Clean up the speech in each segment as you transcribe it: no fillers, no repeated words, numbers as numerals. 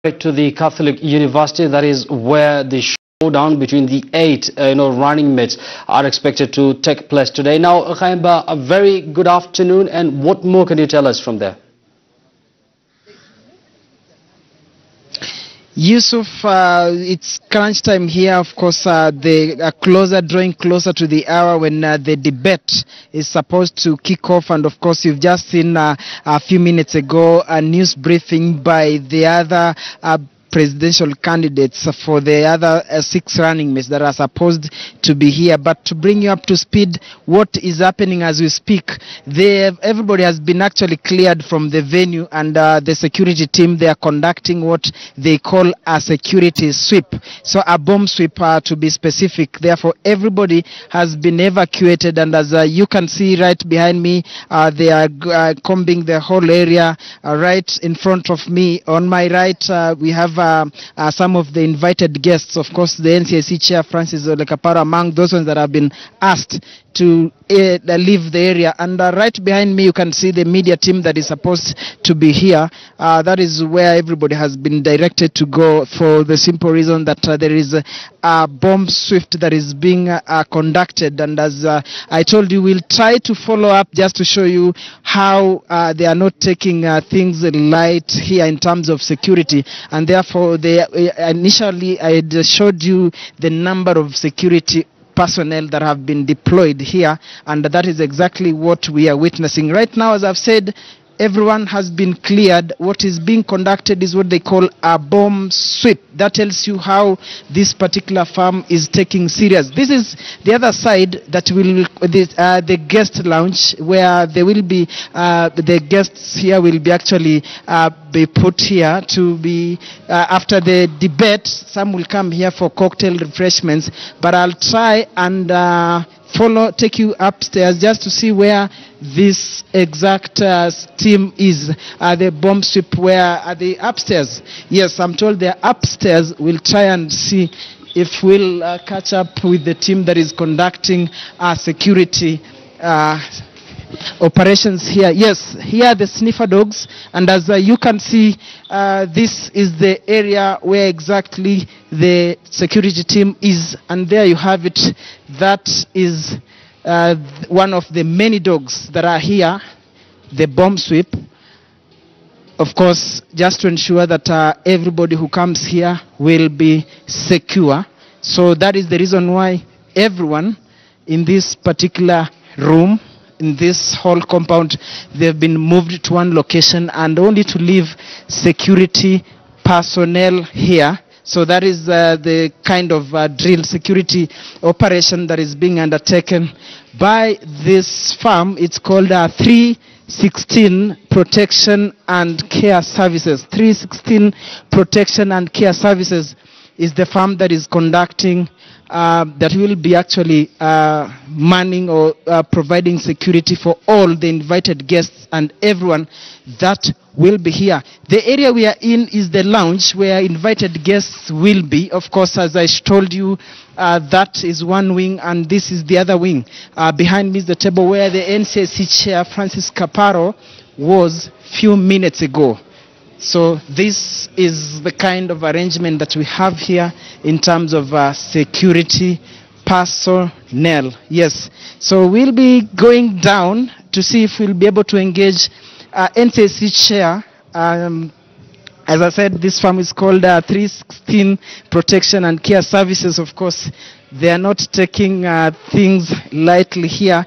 To the Catholic University, that is where the showdown between the 8 running mates are expected to take place today. Now, Khaimba, a very good afternoon, and what more can you tell us from there? Yusuf, it's crunch time here. Of course, they are drawing closer to the hour when the debate is supposed to kick off. And of course, you've just seen a few minutes ago a news briefing by the other presidential candidates for the other 6 running mates that are supposed to be here. But to bring you up to speed, what is happening as we speak, everybody has been actually cleared from the venue, and the security team, they are conducting what they call a security sweep. So a bomb sweep, to be specific. Therefore, everybody has been evacuated, and as you can see right behind me, they are combing the whole area. Right in front of me, on my right, we have some of the invited guests. Of course, the NCAC chair, Francis Olekaparo, among those ones that have been asked to leave the area. And right behind me, you can see the media team that is supposed to be here. That is where everybody has been directed to go, for the simple reason that there is a bomb sweep that is being conducted. And as I told you, we'll try to follow up just to show you how they are not taking things light here in terms of security. And therefore, initially I had showed you the number of security personnel that have been deployed here, and that is exactly what we are witnessing right now. As I've said, everyone has been cleared. What is being conducted is what they call a bomb sweep. That tells you how this particular farm is taking serious. This is the other side that will the guest lounge, where there will be the guests here will be actually be put here to be after the debate. Some will come here for cocktail refreshments, but I'll try and take you upstairs just to see where this exact team is. The bomb sweep, where are they? Upstairs? Yes, I'm told they're upstairs. We'll try and see if we'll catch up with the team that is conducting security operations here. Yes, here are the sniffer dogs, and as you can see, this is the area where exactly the security team is, and there you have it. That is one of the many dogs that are here, the bomb sweep, of course, just to ensure that everybody who comes here will be secure. So that is the reason why everyone in this particular room, in this whole compound, they've been moved to one location, and only to leave security personnel here. So that is the kind of drill security operation that is being undertaken by this farm. It's called 316 Protection and Care Services. 316 Protection and Care Services is the farm that is conducting that will be actually manning or providing security for all the invited guests and everyone that will be here. The area we are in is the lounge where invited guests will be. Of course, as I told you, that is one wing, and this is the other wing. Behind me is the table where the NCAC chair, Francis Kaparo, was few minutes ago. So this is the kind of arrangement that we have here in terms of security personnel. Yes. So we'll be going down to see if we'll be able to engage NCAC chair. As I said, this farm is called 316 Protection and Care Services. Of course, they are not taking things lightly here.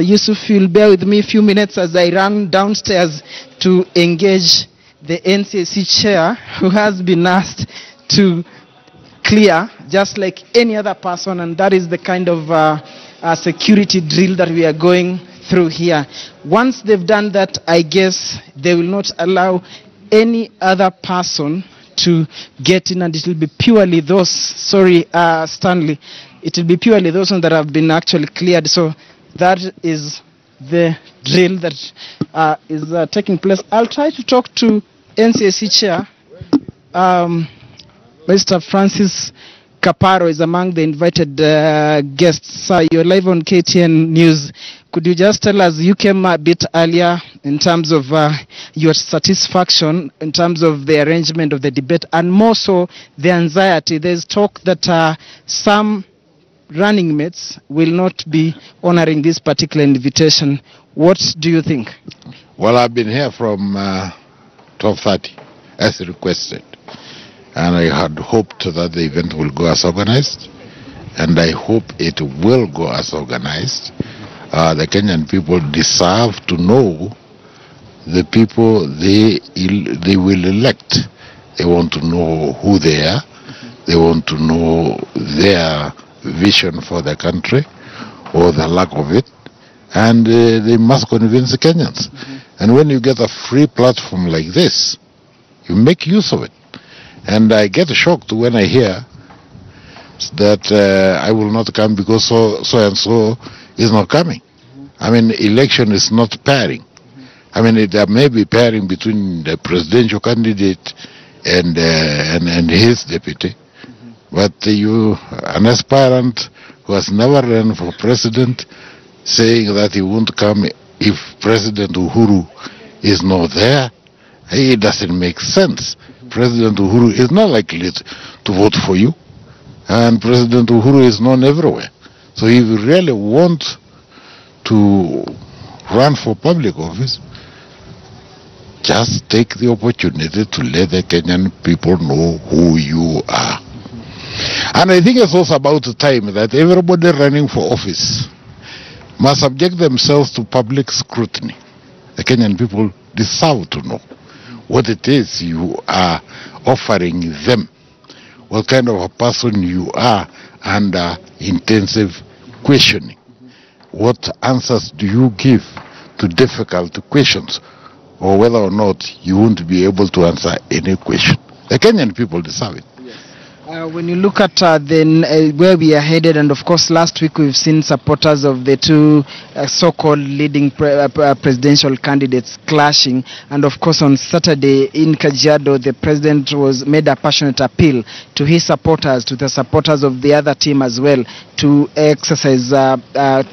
Yusuf, you'll bear with me a few minutes as I run downstairs to engage the NCAC chair, who has been asked to clear just like any other person, and that is the kind of security drill that we are going through here. Once they've done that, I guess they will not allow any other person to get in, and it will be purely those, Stanley, it will be purely those ones that have been actually cleared. So that is the drill that is taking place. I'll try to talk to NCAC chair. Mr. Francis Kaparo is among the invited guests. You're live on KTN News. could you just tell us, you came a bit earlier in terms of your satisfaction in terms of the arrangement of the debate, and more so the anxiety. There's talk that some running mates will not be honoring this particular invitation. What do you think? Well, I've been here from 12:30 as requested, and I had hoped that the event will go as organized, and I hope it will go as organized. The Kenyan people deserve to know the people they will elect. They want to know who they are. They want to know their vision for the country or the lack of it, and they must convince the Kenyans. And when you get a free platform like this, you make use of it. And I get shocked when I hear that I will not come because so and so is not coming. I mean, election is not pairing. I mean, there may be pairing between the presidential candidate and his deputy. But an aspirant who has never run for president, saying that he won't come if President Uhuru is not there, it doesn't make sense. President Uhuru is not likely to vote for you, and President Uhuru is known everywhere. So if you really want to run for public office, just take the opportunity to let the Kenyan people know who you are. And I think it's also about time that everybody running for office must subject themselves to public scrutiny. The Kenyan people deserve to know what it is you are offering them, what kind of a person you are under intensive questioning. What answers do you give to difficult questions, or whether or not you won't be able to answer any question. The Kenyan people deserve it. When you look at where we are headed, and of course last week we've seen supporters of the two so-called leading presidential candidates clashing, and of course on Saturday in Kajiado the president made a passionate appeal to his supporters, to the supporters of the other team as well, to exercise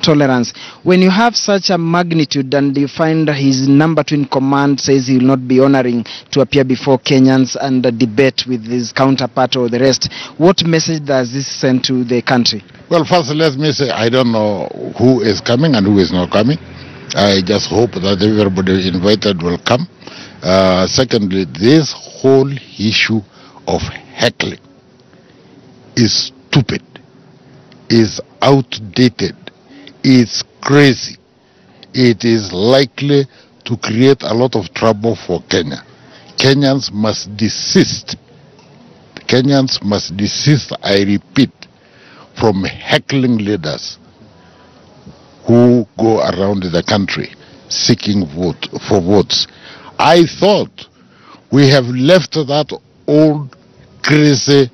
tolerance. When you have such a magnitude and you find his number two in command says he will not be honoring to appear before Kenyans and debate with his counterpart or the rest, what message does this send to the country? Well, first let me say I don't know who is coming and who is not coming. I just hope that everybody invited will come. Secondly, this whole issue of heckling is stupid, is outdated, it's crazy. It is likely to create a lot of trouble for Kenya. Kenyans must desist. Kenyans must desist, I repeat, from heckling leaders who go around the country seeking votes. I thought we have left that old crazy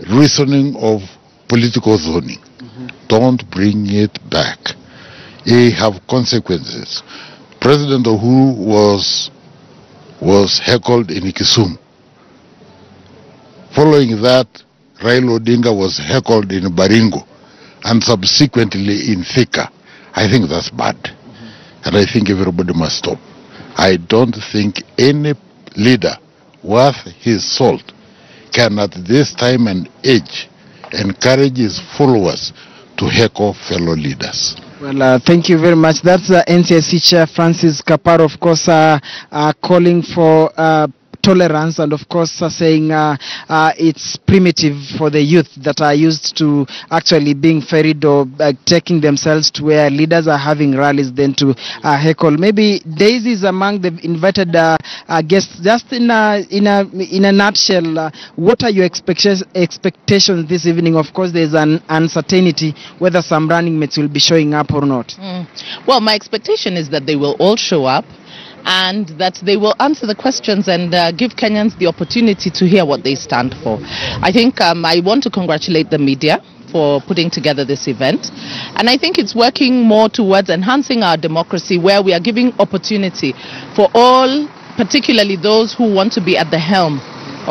reasoning of political zoning. Don't bring it back. It have consequences. President Uhuru was heckled in Kisumu. Following that, Raila Odinga was heckled in Baringo and subsequently in Thika. I think that's bad. And I think everybody must stop. I don't think any leader worth his salt can at this time and age encourage his followers to heckle fellow leaders. Well, thank you very much. That's NCIC Chair Francis Kaparo, of course, calling for tolerance, and of course saying it's primitive for the youth that are used to actually being ferried or taking themselves to where leaders are having rallies then to heckle. Maybe Daisy is among the invited guests. Just in a nutshell, what are your expectations this evening? Of course, there's an uncertainty whether some running mates will be showing up or not. Well, my expectation is that they will all show up, and that they will answer the questions and give Kenyans the opportunity to hear what they stand for. I think I want to congratulate the media for putting together this event, and I think it's working more towards enhancing our democracy, where we are giving opportunity for all, particularly those who want to be at the helm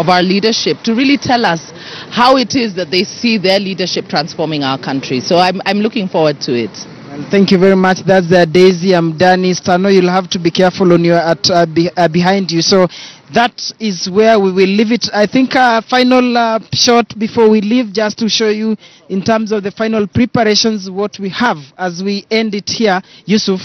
of our leadership, to really tell us how it is that they see their leadership transforming our country. So I'm looking forward to it. Well, thank you very much. That's Daisy Amdani. Stano, you'll have to be careful on your behind you. So that is where we will leave it. I think final shot before we leave, just to show you in terms of the final preparations what we have as we end it here. Yusuf,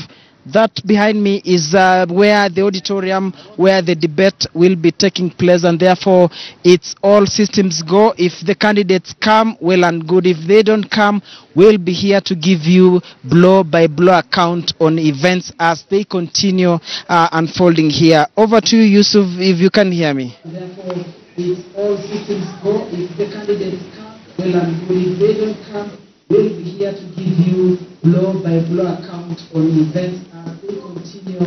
that behind me is where the auditorium, where the debate will be taking place, and therefore it's all systems go. If the candidates come, well and good. If they don't come, we'll be here to give you blow-by-blow account on events as they continue unfolding here. Over to you, Yusuf, if you can hear me. Therefore, it's all systems go. If the candidates come, well and good. If they don't come, we'll be here to give you blow-by-blow account on events as they continue.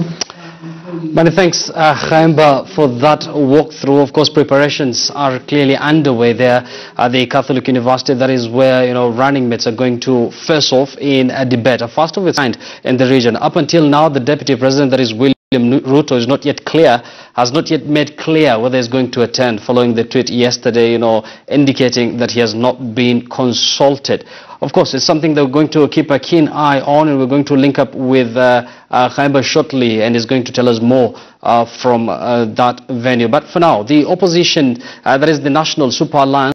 Many thanks, Khaimba, for that walkthrough. Of course, preparations are clearly underway there at the Catholic University. That is where, running mates are going to face off in a debate, a first of its kind in the region. Up until now, the Deputy President, that is William Ruto, is not yet clear, has not yet made clear whether he's going to attend, following the tweet yesterday, indicating that he has not been consulted. Of course, it's something that we're going to keep a keen eye on, and we're going to link up with Khaimba shortly, and he's going to tell us more from that venue. But for now, the opposition, that is the National Super Alliance,